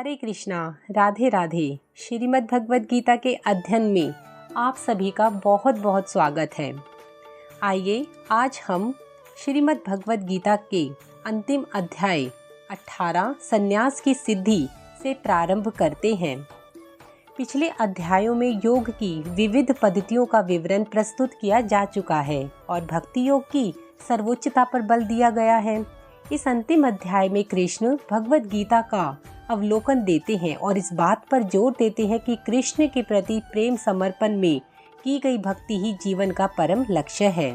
हरे कृष्णा, राधे राधे। श्रीमद् भगवद गीता के अध्ययन में आप सभी का बहुत बहुत स्वागत है। आइए आज हम श्रीमद् भगवद गीता के अंतिम अध्याय 18 संन्यास की सिद्धि से प्रारंभ करते हैं। पिछले अध्यायों में योग की विविध पद्धतियों का विवरण प्रस्तुत किया जा चुका है और भक्ति योग की सर्वोच्चता पर बल दिया गया है। इस अंतिम अध्याय में कृष्ण भगवद गीता का अवलोकन देते हैं और इस बात पर जोर देते हैं कि कृष्ण के प्रति प्रेम समर्पण में की गई भक्ति ही जीवन का परम लक्ष्य है।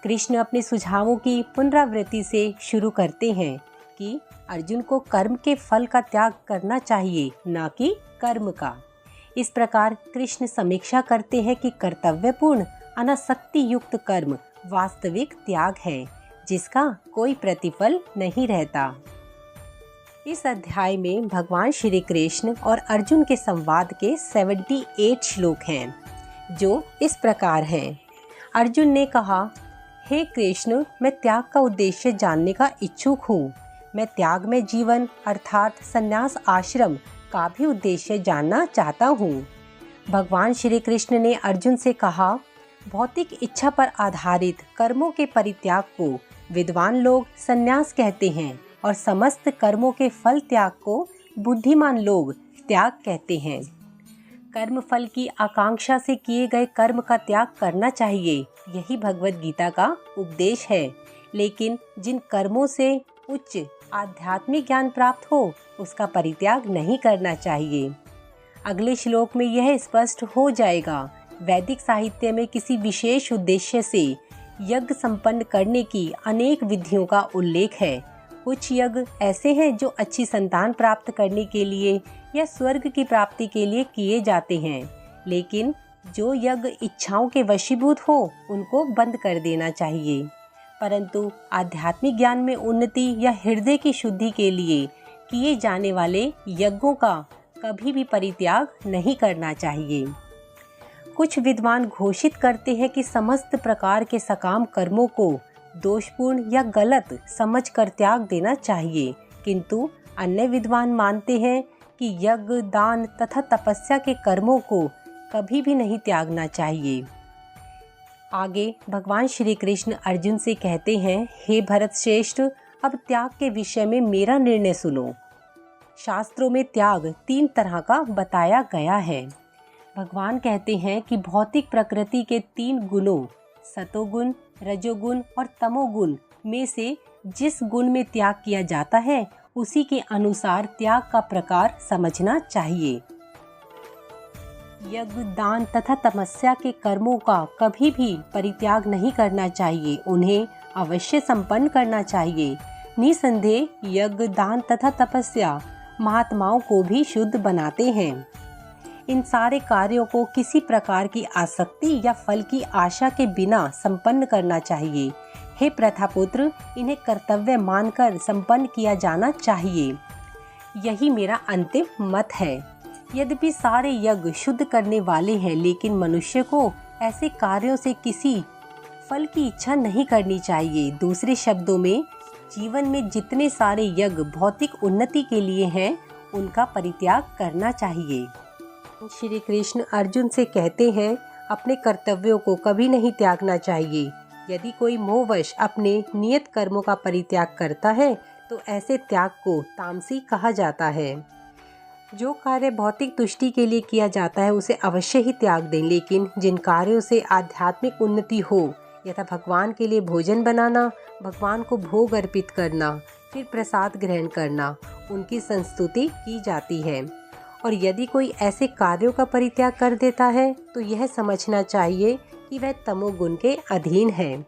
कृष्ण अपने सुझावों की पुनरावृत्ति से शुरू करते हैं कि अर्जुन को कर्म के फल का त्याग करना चाहिए, न कि कर्म का। इस प्रकार कृष्ण समीक्षा करते हैं कि कर्तव्यपूर्ण अनासक्ति युक्त कर्म वास्तविक त्याग है, जिसका कोई प्रतिफल नहीं रहता। इस अध्याय में भगवान श्री कृष्ण और अर्जुन के संवाद के 78 श्लोक हैं, जो इस प्रकार हैं। अर्जुन ने कहा, हे कृष्ण, मैं त्याग का उद्देश्य जानने का इच्छुक हूँ। मैं त्याग में जीवन अर्थात संन्यास आश्रम का भी उद्देश्य जानना चाहता हूँ। भगवान श्री कृष्ण ने अर्जुन से कहा, भौतिक इच्छा पर आधारित कर्मों के परित्याग को विद्वान लोग संन्यास कहते हैं और समस्त कर्मों के फल त्याग को बुद्धिमान लोग त्याग कहते हैं। कर्म फल की आकांक्षा से किए गए कर्म का त्याग करना चाहिए, यही भगवद गीता का उपदेश है। लेकिन जिन कर्मों से उच्च आध्यात्मिक ज्ञान प्राप्त हो, उसका परित्याग नहीं करना चाहिए। अगले श्लोक में यह स्पष्ट हो जाएगा। वैदिक साहित्य में किसी विशेष उद्देश्य से यज्ञ संपन्न करने की अनेक विधियों का उल्लेख है। कुछ यज्ञ ऐसे हैं जो अच्छी संतान प्राप्त करने के लिए या स्वर्ग की प्राप्ति के लिए किए जाते हैं, लेकिन जो यज्ञ इच्छाओं के वशीभूत हो उनको बंद कर देना चाहिए। परंतु आध्यात्मिक ज्ञान में उन्नति या हृदय की शुद्धि के लिए किए जाने वाले यज्ञों का कभी भी परित्याग नहीं करना चाहिए। कुछ विद्वान घोषित करते हैं कि समस्त प्रकार के सकाम कर्मों को दोषपूर्ण या गलत समझकर त्याग देना चाहिए, किंतु अन्य विद्वान मानते हैं कि यज्ञ, दान तथा तपस्या के कर्मों को कभी भी नहीं त्यागना चाहिए। आगे भगवान श्री कृष्ण अर्जुन से कहते हैं, हे भरत श्रेष्ठ, अब त्याग के विषय में मेरा निर्णय सुनो। शास्त्रों में त्याग 3 तरह का बताया गया है। भगवान कहते हैं कि भौतिक प्रकृति के 3 गुणों सतोगुण, रजोगुण और तमोगुण में से जिस गुण में त्याग किया जाता है, उसी के अनुसार त्याग का प्रकार समझना चाहिए। यज्ञ, दान तथा तपस्या के कर्मों का कभी भी परित्याग नहीं करना चाहिए, उन्हें अवश्य संपन्न करना चाहिए। निसंदेह यज्ञ, दान तथा तपस्या महात्माओं को भी शुद्ध बनाते हैं। इन सारे कार्यों को किसी प्रकार की आसक्ति या फल की आशा के बिना संपन्न करना चाहिए। हे प्रथापुत्र, इन्हें कर्तव्य मानकर संपन्न किया जाना चाहिए। यही मेरा अंतिम मत है। यद्यपि सारे यज्ञ शुद्ध करने वाले हैं, लेकिन मनुष्य को ऐसे कार्यों से किसी फल की इच्छा नहीं करनी चाहिए। दूसरे शब्दों में, जीवन में जितने सारे यज्ञ भौतिक उन्नति के लिए हैं, उनका परित्याग करना चाहिए। श्री कृष्ण अर्जुन से कहते हैं, अपने कर्तव्यों को कभी नहीं त्यागना चाहिए। यदि कोई मोहवश अपने नियत कर्मों का परित्याग करता है, तो ऐसे त्याग को तामसी कहा जाता है। जो कार्य भौतिक तुष्टि के लिए किया जाता है, उसे अवश्य ही त्याग दें, लेकिन जिन कार्यों से आध्यात्मिक उन्नति हो, यथा भगवान के लिए भोजन बनाना, भगवान को भोग अर्पित करना, फिर प्रसाद ग्रहण करना, उनकी संस्तुति की जाती है। और यदि कोई ऐसे कार्यों का परित्याग कर देता है, तो यह समझना चाहिए कि वह तमोगुण के अधीन है।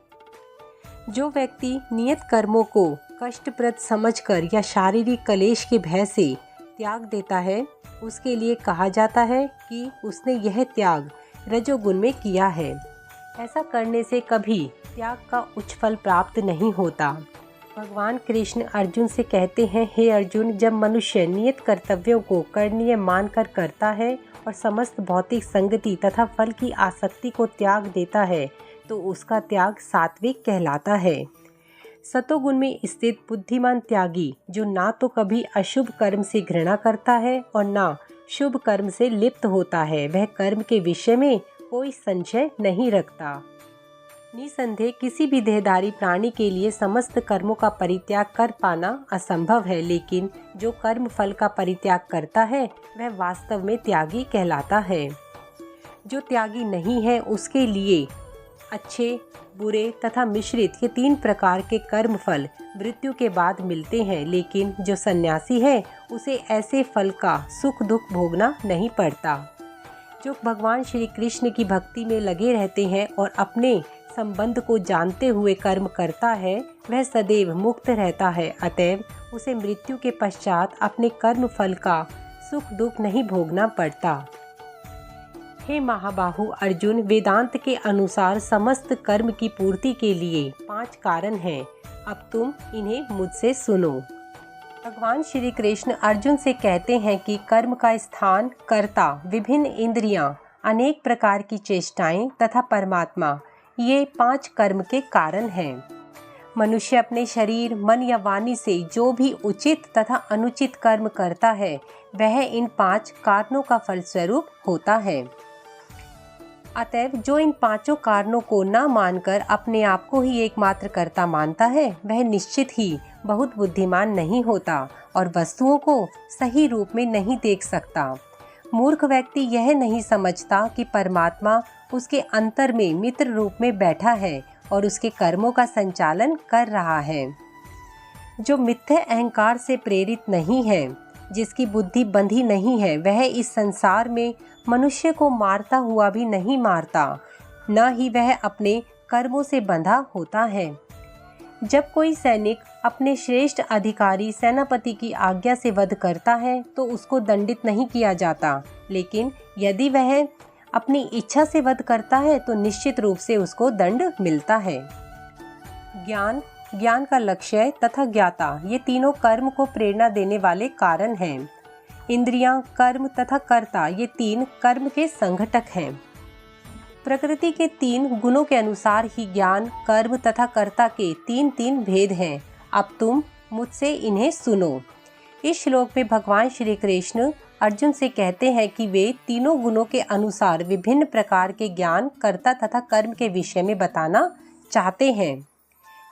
जो व्यक्ति नियत कर्मों को कष्टप्रद समझकर या शारीरिक क्लेश के भय से त्याग देता है, उसके लिए कहा जाता है कि उसने यह त्याग रजोगुण में किया है। ऐसा करने से कभी त्याग का उच्च फल प्राप्त नहीं होता। भगवान कृष्ण अर्जुन से कहते हैं, हे अर्जुन, जब मनुष्य नियत कर्तव्यों को करनीय मानकर करता है और समस्त भौतिक संगति तथा फल की आसक्ति को त्याग देता है, तो उसका त्याग सात्विक कहलाता है। सतोगुण में स्थित बुद्धिमान त्यागी जो ना तो कभी अशुभ कर्म से घृणा करता है और ना शुभ कर्म से लिप्त होता है, वह कर्म के विषय में कोई संशय नहीं रखता। निसंदेह किसी भी देहधारी प्राणी के लिए समस्त कर्मों का परित्याग कर पाना असंभव है, लेकिन जो कर्म फल का परित्याग करता है वह वास्तव में त्यागी कहलाता है। जो त्यागी नहीं है उसके लिए अच्छे, बुरे तथा मिश्रित ये 3 प्रकार के कर्म फल मृत्यु के बाद मिलते हैं, लेकिन जो सन्यासी है उसे ऐसे फल का सुख दुख भोगना नहीं पड़ता। जो भगवान श्री कृष्ण की भक्ति में लगे रहते हैं और अपने संबंध को जानते हुए कर्म करता है वह सदैव मुक्त रहता है, अतएव उसे मृत्यु के पश्चात अपने कर्म फल का सुख दुख नहीं भोगना पड़ता। हे महाबाहु अर्जुन, वेदांत के अनुसार समस्त कर्म की पूर्ति के लिए 5 कारण हैं। अब तुम इन्हें मुझसे सुनो। भगवान श्री कृष्ण अर्जुन से कहते हैं कि कर्म का स्थान, कर्ता, विभिन्न इंद्रियां, अनेक प्रकार की चेष्टाएं तथा परमात्मा, ये 5 कर्म के कारण हैं। मनुष्य अपने शरीर, मन या वाणी से जो भी उचित तथा अनुचित कर्म करता है वह इन 5 कारणों का फलस्वरूप होता है। अतएव जो इन 5 कारणों को न मानकर अपने आप को ही एकमात्र कर्ता मानता है वह निश्चित ही बहुत बुद्धिमान नहीं होता और वस्तुओं को सही रूप में नहीं देख सकता। मूर्ख व्यक्ति यह नहीं समझता कि परमात्मा उसके अंतर में मित्र रूप में बैठा है और उसके कर्मों का संचालन कर रहा है। जो मिथ्या अहंकार से प्रेरित नहीं है, जिसकी बुद्धि बंधी नहीं है, वह इस संसार में मनुष्य को मारता हुआ भी नहीं मारता, न ही वह अपने कर्मों से बंधा होता है। जब कोई सैनिक अपने श्रेष्ठ अधिकारी सेनापति की आज्ञा से वध करता है तो उसको दंडित नहीं किया जाता, लेकिन यदि वह अपनी इच्छा से वध करता है तो निश्चित रूप से उसको दंड मिलता है। ज्ञान, ज्ञान का लक्ष्य तथा ज्ञाता, ये तीनों कर्म को प्रेरणा देने वाले कारण हैं। इंद्रियां, कर्म तथा कर्ता, ये 3 कर्म के संघटक हैं। प्रकृति के 3 गुणों के अनुसार ही ज्ञान, कर्म तथा कर्ता के 3 भेद हैं। अब तुम मुझसे इन्हें सुनो। इस श्लोक में भगवान श्री कृष्ण अर्जुन से कहते हैं कि वे तीनों गुणों के अनुसार विभिन्न प्रकार के ज्ञान, कर्ता तथा कर्म के विषय में बताना चाहते हैं।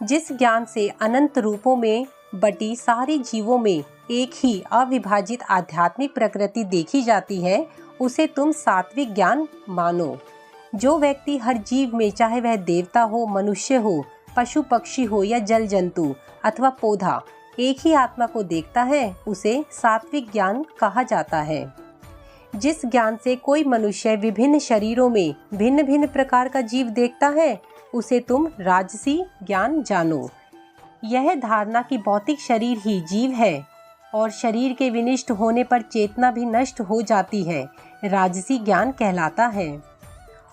जिस ज्ञान से अनंत रूपों में बटी सारी जीवों में एक ही अविभाजित आध्यात्मिक प्रकृति देखी जाती है उसे तुम सात्विक ज्ञान मानो। जो व्यक्ति हर जीव में, चाहे वह देवता हो, मनुष्य हो, पशु पक्षी हो या जल जंतु अथवा पौधा, एक ही आत्मा को देखता है उसे सात्विक ज्ञान कहा जाता है। जिस ज्ञान से कोई मनुष्य विभिन्न शरीरों में भिन्न भिन्न प्रकार का जीव देखता है उसे तुम राजसी ज्ञान जानो। यह धारणा कि भौतिक शरीर ही जीव है और शरीर के विनिष्ट होने पर चेतना भी नष्ट हो जाती है, राजसी ज्ञान कहलाता है।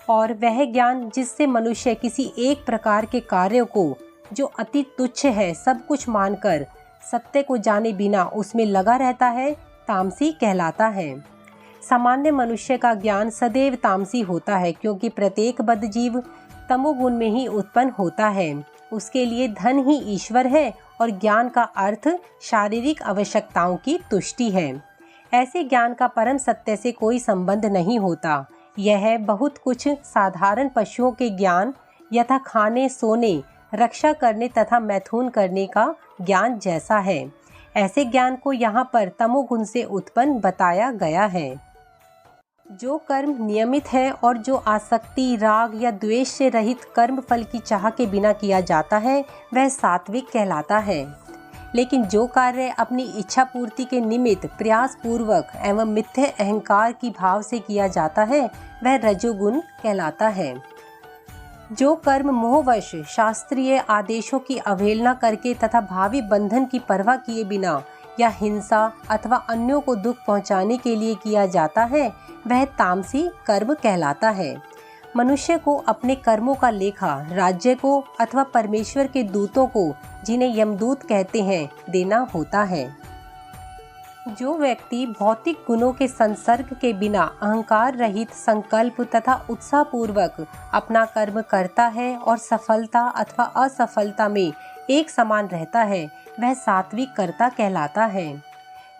और वह ज्ञान जिससे मनुष्य किसी एक प्रकार के कार्यों को जो अति तुच्छ है सब कुछ मानकर सत्य को जाने बिना उसमें लगा रहता है, तामसी कहलाता है। सामान्य मनुष्य का ज्ञान सदैव तामसी होता है क्योंकि प्रत्येक बद्ध जीव तमोगुण में ही उत्पन्न होता है। उसके लिए धन ही ईश्वर है और ज्ञान का अर्थ शारीरिक आवश्यकताओं की तुष्टि है। ऐसे ज्ञान का परम सत्य से कोई संबंध नहीं होता। यह बहुत कुछ साधारण पशुओं के ज्ञान यथा खाने, सोने, रक्षा करने तथा मैथुन करने का ज्ञान जैसा है। ऐसे ज्ञान को यहाँ पर तमोगुण से उत्पन्न बताया गया है। जो कर्म नियमित है और जो आसक्ति, राग या द्वेष से रहित कर्म फल की चाह के बिना किया जाता है वह सात्विक कहलाता है। लेकिन जो कार्य अपनी इच्छा पूर्ति के निमित्त प्रयास पूर्वक एवं मिथ्या अहंकार की भाव से किया जाता है वह रजोगुण कहलाता है। जो कर्म मोहवश शास्त्रीय आदेशों की अवहेलना करके तथा भावी बंधन की परवाह किए बिना या हिंसा अथवा अन्यों को दुख पहुंचाने के लिए किया जाता है वह तामसी कर्म कहलाता है। मनुष्य को अपने कर्मों का लेखा राज्य को अथवा परमेश्वर के दूतों को, जिन्हें यमदूत कहते हैं, देना होता है। जो व्यक्ति भौतिक गुणों के संसर्ग के बिना अहंकार रहित संकल्प तथा उत्साह पूर्वक अपना कर्म करता है और सफलता अथवा असफलता में एक समान रहता है वह सात्विक कर्ता कहलाता है।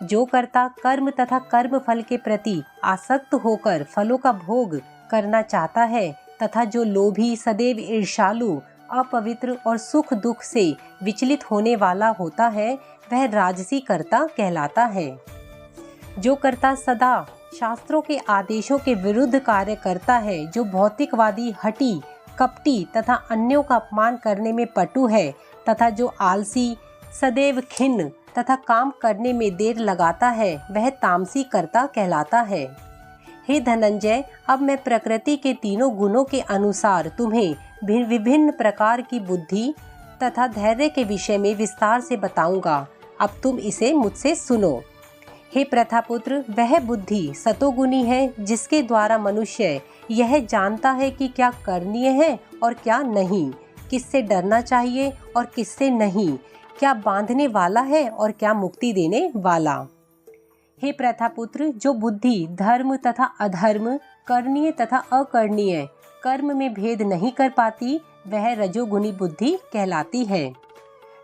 जो कर्ता कर्म तथा कर्म फल के प्रति आसक्त होकर फलों का भोग करना चाहता है तथा जो लोभी, सदैव ईर्ष्यालु, अपवित्र और सुख दुख से विचलित होने वाला होता है वह राजसी कर्ता कहलाता है। जो कर्ता सदा शास्त्रों के आदेशों के विरुद्ध कार्य करता है, जो भौतिकवादी, हठी, कपटी तथा अन्यों का अपमान करने में पटु है तथा जो आलसी, सदैव खिन्न तथा काम करने में देर लगाता है वह तामसी कर्ता कहलाता है। हे धनंजय, अब मैं प्रकृति के तीनों गुणों के अनुसार तुम्हें विभिन्न प्रकार की बुद्धि तथा धैर्य के विषय में विस्तार से बताऊंगा। अब तुम इसे मुझसे सुनो। हे प्रथापुत्र, वह बुद्धि सतोगुणी है जिसके द्वारा मनुष्य यह जानता है कि क्या करणीय है और क्या नहीं, किससे डरना चाहिए और किससे नहीं, क्या बांधने वाला है और क्या मुक्ति देने वाला। हे प्रथापुत्र, जो बुद्धि धर्म तथा अधर्म, करणीय तथा अकरणीय कर्म में भेद नहीं कर पाती वह रजोगुणी बुद्धि कहलाती है।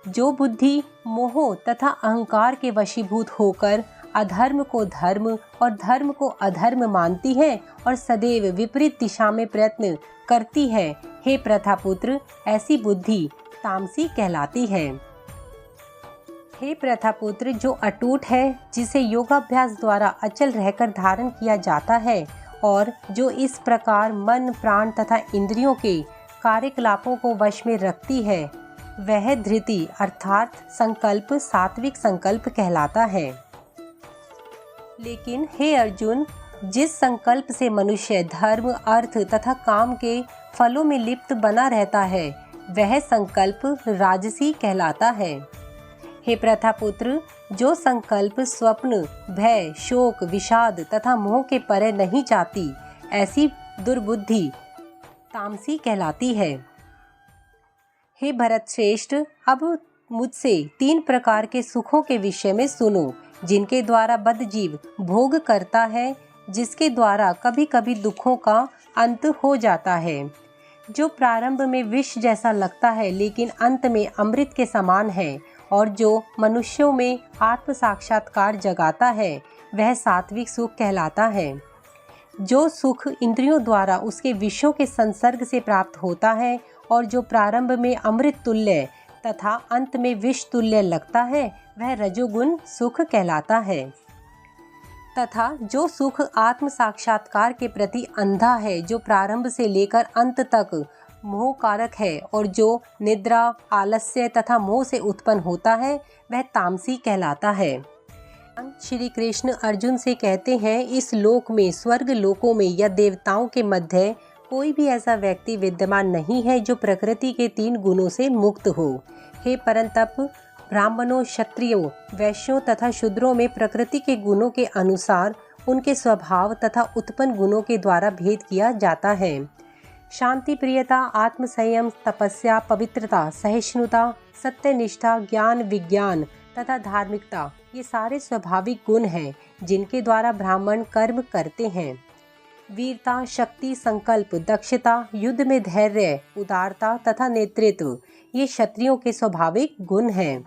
जो बुद्धि मोह तथा अहंकार के वशीभूत होकर अधर्म को धर्म और धर्म को अधर्म मानती है और सदैव विपरीत दिशा में प्रयत्न करती है, हे प्रथापुत्र, ऐसी बुद्धि तामसी कहलाती है। हे प्रथापुत्र, जो अटूट है, जिसे योगाभ्यास द्वारा अचल रहकर धारण किया जाता है और जो इस प्रकार मन, प्राण तथा इंद्रियों के कार्यकलापों को वश में रखती है वह धृति अर्थात संकल्प, सात्विक संकल्प कहलाता है। लेकिन हे अर्जुन, जिस संकल्प से मनुष्य धर्म, अर्थ तथा काम के फलों में लिप्त बना रहता है वह संकल्प राजसी कहलाता है। हे प्रथापुत्र, जो संकल्प स्वप्न, भय, शोक, विषाद तथा मोह के परे नहीं जाती ऐसी दुर्बुद्धि तामसी कहलाती है। हे भरत श्रेष्ठ, अब मुझसे 3 प्रकार के सुखों के विषय में सुनो जिनके द्वारा बद्धजीव भोग करता है, जिसके द्वारा कभी कभी दुखों का अंत हो जाता है। जो प्रारंभ में विष जैसा लगता है लेकिन अंत में अमृत के समान है और जो मनुष्यों में आत्म साक्षात्कार जगाता है वह सात्विक सुख कहलाता है। जो सुख इंद्रियों द्वारा उसके विषयों के संसर्ग से प्राप्त होता है और जो प्रारंभ में अमृत तुल्य तथा अंत में विष तुल्य लगता है वह रजोगुण सुख कहलाता है। तथा जो सुख आत्म साक्षात्कार के प्रति अंधा है, जो प्रारंभ से लेकर अंत तक मोह कारक है और जो निद्रा, आलस्य तथा मोह से उत्पन्न होता है वह तामसी कहलाता है। श्री कृष्ण अर्जुन से कहते हैं, इस लोक में, स्वर्ग लोकों में या देवताओं के मध्य कोई भी ऐसा व्यक्ति विद्यमान नहीं है जो प्रकृति के 3 गुणों से मुक्त हो। हे परंतप, ब्राह्मणों, क्षत्रियों, वैश्यों तथा शूद्रों में प्रकृति के गुणों के अनुसार उनके स्वभाव तथा उत्पन्न गुणों के द्वारा भेद किया जाता है। शांति, प्रियता, आत्मसंयम, तपस्या, पवित्रता, सहिष्णुता, सत्यनिष्ठा, ज्ञान, विज्ञान तथा धार्मिकता ये सारे स्वाभाविक गुण हैं जिनके द्वारा ब्राह्मण कर्म करते हैं। वीरता, शक्ति, संकल्प, दक्षता, युद्ध में धैर्य, उदारता तथा नेतृत्व ये क्षत्रियों के स्वाभाविक गुण हैं।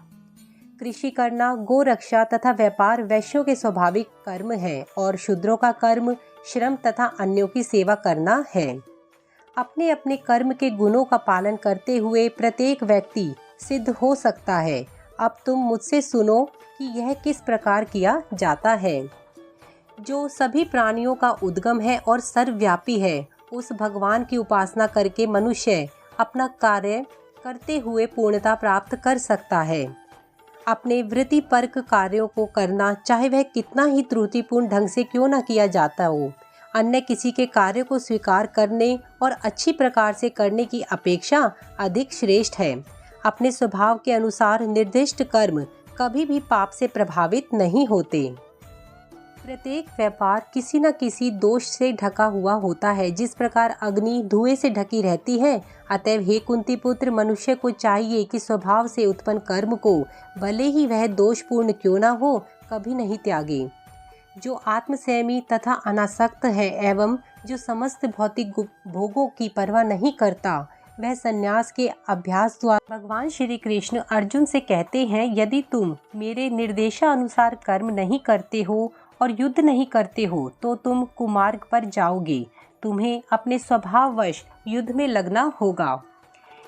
कृषि करना, गो रक्षा तथा व्यापार वैश्यों के स्वाभाविक कर्म है और शूद्रों का कर्म श्रम तथा अन्यों की सेवा करना है। अपने अपने कर्म के गुणों का पालन करते हुए प्रत्येक व्यक्ति सिद्ध हो सकता है। अब तुम मुझसे सुनो कि यह किस प्रकार किया जाता है। जो सभी प्राणियों का उद्गम है और सर्वव्यापी है, उस भगवान की उपासना करके मनुष्य अपना कार्य करते हुए पूर्णता प्राप्त कर सकता है। अपने वृत्तिपरक कार्यों को करना, चाहे वह कितना ही त्रुटिपूर्ण ढंग से क्यों न किया जाता हो, अन्य किसी के कार्य को स्वीकार करने और अच्छी प्रकार से करने की अपेक्षा अधिक श्रेष्ठ है। अपने स्वभाव के अनुसार निर्दिष्ट कर्म कभी भी पाप से प्रभावित नहीं होते। प्रत्येक व्यापार किसी न किसी दोष से ढका हुआ होता है, जिस प्रकार अग्नि धुएं से ढकी रहती है। अतएव हे कुंती पुत्र, मनुष्य को चाहिए कि स्वभाव से उत्पन्न कर्म को, भले ही वह दोषपूर्ण क्यों न हो, कभी नहीं त्यागे। जो आत्मसंयमी तथा अनासक्त है एवं जो समस्त भौतिक भोगों की परवाह नहीं करता, वह संन्यास के अभ्यास द्वारा भगवान श्री कृष्ण अर्जुन से कहते हैं, यदि तुम मेरे निर्देशानुसार कर्म नहीं करते हो और युद्ध नहीं करते हो तो तुम कुमार्ग पर जाओगे। तुम्हें अपने स्वभाववश युद्ध में लगना होगा।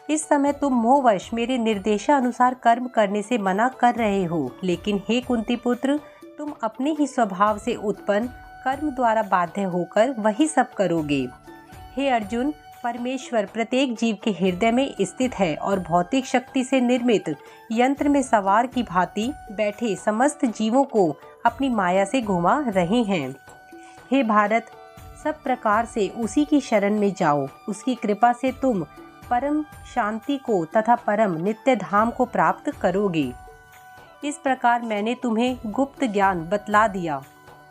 इस समय तुम मोहवश मेरे निर्देशानुसार कर्म करने से मना कर रहे हो, लेकिन हे कुंती पुत्र, तुम अपने ही स्वभाव से उत्पन्न कर्म द्वारा बाध्य होकर वही सब करोगे। हे अर्जुन, परमेश्वर प्रत्येक जीव के हृदय में स्थित है और भौतिक शक्ति से निर्मित यंत्र में सवार की भांति बैठे समस्त जीवों को अपनी माया से घुमा रहे हैं। हे भारत, सब प्रकार से उसी की शरण में जाओ। उसकी कृपा से तुम परम शांति को तथा परम नित्य धाम को प्राप्त करोगे। इस प्रकार मैंने तुम्हें गुप्त ज्ञान बतला दिया।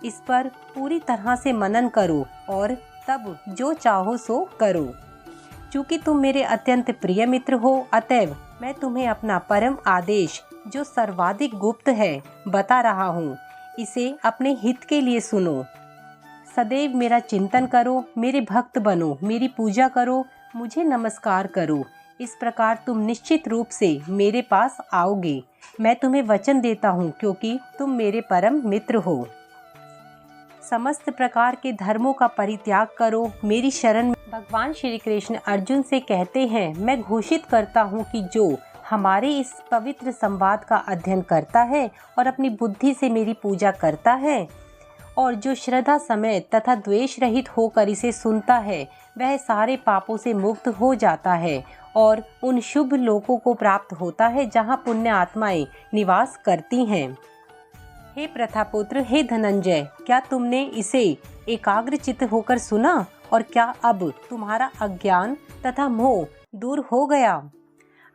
इस पर पूरी तरह से मनन करो और तब जो चाहो सो करो। चूँकि तुम मेरे अत्यंत प्रिय मित्र हो, अतएव मैं तुम्हें अपना परम आदेश, जो सर्वाधिक गुप्त है, बता रहा हूँ। इसे अपने हित के लिए सुनो। सदैव मेरा चिंतन करो, मेरे भक्त बनो, मेरी पूजा करो, मुझे नमस्कार करो। इस प्रकार तुम निश्चित रूप से मेरे पास आओगे। मैं तुम्हें वचन देता हूँ, क्योंकि तुम मेरे परम मित्र हो। समस्त प्रकार के धर्मों का परित्याग करो, मेरी शरण में। भगवान श्री कृष्ण अर्जुन से कहते हैं, मैं घोषित करता हूँ कि जो हमारे इस पवित्र संवाद का अध्ययन करता है और अपनी बुद्धि से मेरी पूजा करता है और जो श्रद्धा समेत तथा द्वेष रहित होकर इसे सुनता है, वह सारे पापों से मुक्त हो जाता है और उन शुभ लोकों को प्राप्त होता है जहाँ पुण्य आत्माएं निवास करती हैं। हे प्रथापुत्र, हे धनंजय, क्या तुमने इसे एकाग्रचित्त होकर सुना और क्या अब तुम्हारा अज्ञान तथा मोह दूर हो गया?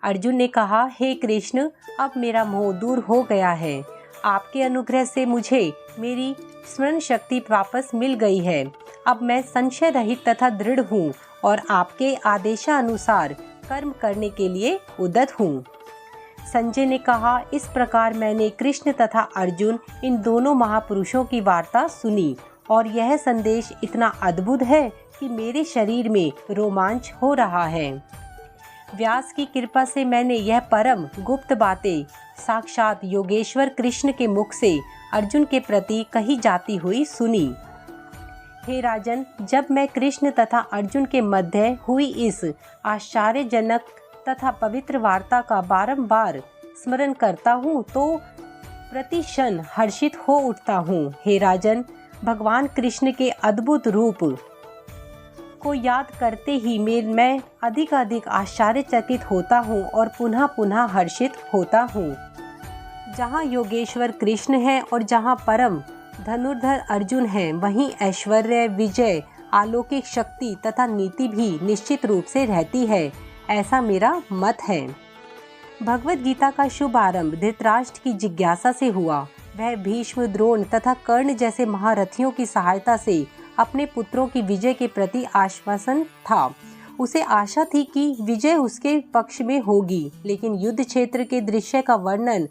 अर्जुन ने कहा, हे कृष्ण, अब मेरा मोह दूर हो गया है। आपके अनुग्रह से मुझे मेरी स्मरण शक्ति वापस मिल गई है। अब मैं संशय रहित तथा दृढ़ हूँ और आपके आदेशानुसार कर्म करने के लिए उद्यत हूँ। संजय ने कहा, इस प्रकार मैंने कृष्ण तथा अर्जुन, इन दोनों महापुरुषों की वार्ता सुनी और यह संदेश इतना अद्भुत है कि मेरे शरीर में रोमांच हो रहा है। व्यास की कृपा से मैंने यह परम गुप्त बातें साक्षात योगेश्वर कृष्ण के मुख से अर्जुन के प्रति कही जाती हुई सुनी। हे राजन, जब मैं कृष्ण तथा अर्जुन के मध्य हुई इस आश्चर्यजनक तथा पवित्र वार्ता का बारंबार स्मरण करता हूँ तो प्रतिक्षण हर्षित हो उठता हूँ। हे राजन, भगवान कृष्ण के अद्भुत रूप को याद करते ही मैं अधिक आश्चर्यचकित होता हूँ और पुनः पुनः हर्षित होता हूँ। जहाँ योगेश्वर कृष्ण है और जहाँ परम धनुर्धर अर्जुन है, वहीं ऐश्वर्य, विजय, अलौकिक शक्ति तथा नीति भी निश्चित रूप से रहती है, ऐसा मेरा मत है। भगवत गीता का शुभ आरंभ धृतराष्ट्र की जिज्ञासा से हुआ। वह भीष्म, द्रोण तथा कर्ण जैसे महारथियों की सहायता से अपने पुत्रों की विजय के प्रति आश्वासन था। उसे आशा थी कि विजय उसके पक्ष में होगी, लेकिन युद्ध क्षेत्र के दृश्य का वर्णन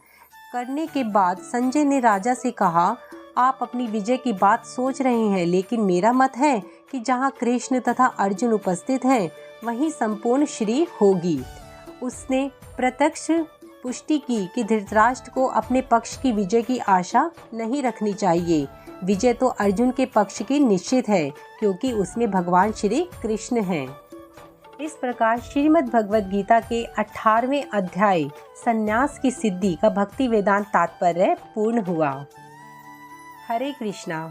करने के बाद संजय ने राजा से कहा, आप अपनी विजय की बात सोच रहे हैं, लेकिन मेरा मत है कि जहाँ कृष्ण तथा अर्जुन उपस्थित हैं, वहीं संपूर्ण श्री होगी। उसने प्रत्यक्ष पुष्टि की कि धृतराष्ट्र को अपने पक्ष की विजय की आशा नहीं रखनी चाहिए। विजय तो अर्जुन के पक्ष की निश्चित है, क्योंकि उसमें भगवान श्री कृष्ण हैं। इस प्रकार श्रीमद् भगवद गीता के 18वें अध्याय संन्यास की सिद्धि का भक्ति वेदांत तात्पर्य पूर्ण हुआ। हरे कृष्णा।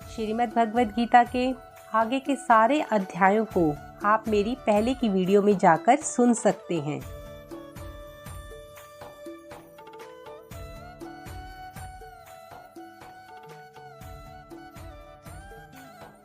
श्रीमद् भगवद गीता के आगे के सारे अध्यायों को आप मेरी पहले की वीडियो में जाकर सुन सकते हैं।